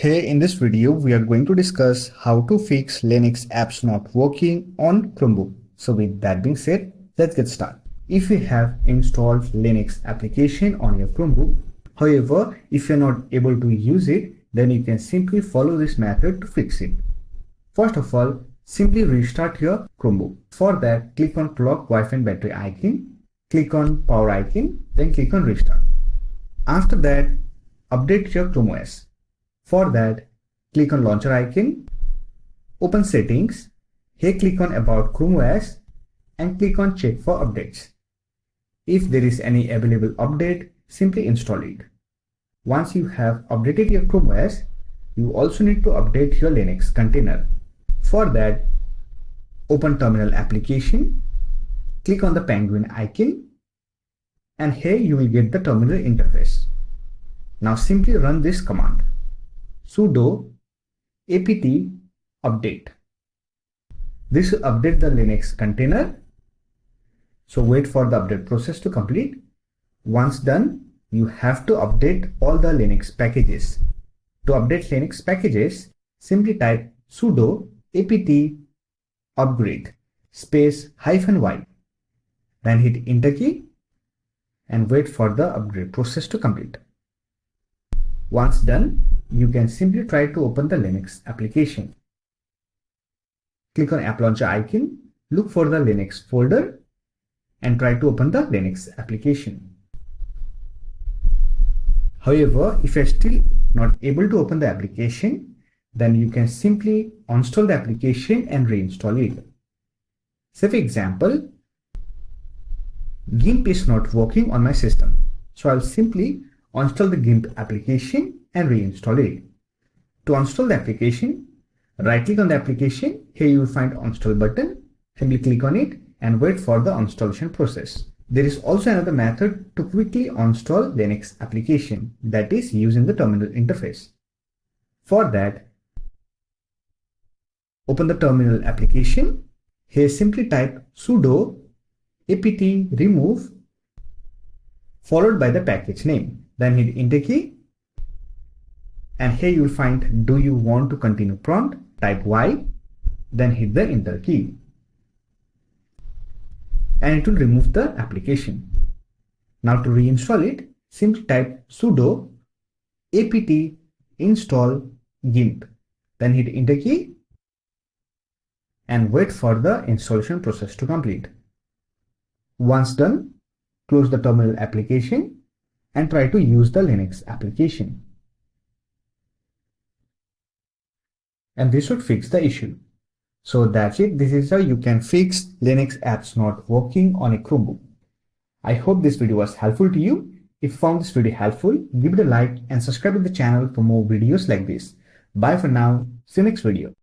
Hey, in this video, we are going to discuss how to fix Linux apps not working on Chromebook. So with that being said, let's get started. If you have installed Linux application on your Chromebook, however, if you're not able to use it, then you can simply follow this method to fix it. First of all, simply restart your Chromebook. For that, click on clock, Wi-Fi and battery icon, click on power icon, then click on restart. After that, update your Chrome OS. For that, click on launcher icon, open settings, here click on about Chrome OS and click on check for updates. If there is any available update, simply install it. Once you have updated your Chrome OS, you also need to update your Linux container. For that, open terminal application, click on the penguin icon, and here you will get the terminal interface. Now simply run this command. Sudo apt update. This will update the Linux container. So wait for the update process to complete. Once done, you have to update all the Linux packages. To update Linux packages, simply type sudo apt upgrade space -y. Then hit enter key and wait for the upgrade process to complete. Once done, you can simply try to open the Linux application. Click on App Launcher icon, look for the Linux folder and try to open the Linux application. However, if you're still not able to open the application, then you can simply uninstall the application and reinstall it. Say for example, GIMP is not working on my system. So I'll simply uninstall the GIMP application and reinstall it. To uninstall the application, right click on the application. Here you will find uninstall button. Simply click on it and wait for the installation process. There is also another method to quickly uninstall Linux application, that is using the terminal interface. For that, open the terminal application. Here simply type sudo apt remove followed by the package name. Then hit enter key. And here you will find do you want to continue prompt, type Y, then hit the enter key. And it will remove the application. Now to reinstall it, simply type sudo apt install GIMP, then hit enter key and wait for the installation process to complete. Once done, close the terminal application and try to use the Linux application. And this should fix the issue. So that's it. This is how you can fix Linux apps not working on a Chromebook. I hope this video was helpful to you. If you found this video helpful, give it a like and subscribe to the channel for more videos like this. Bye for now. See you next video.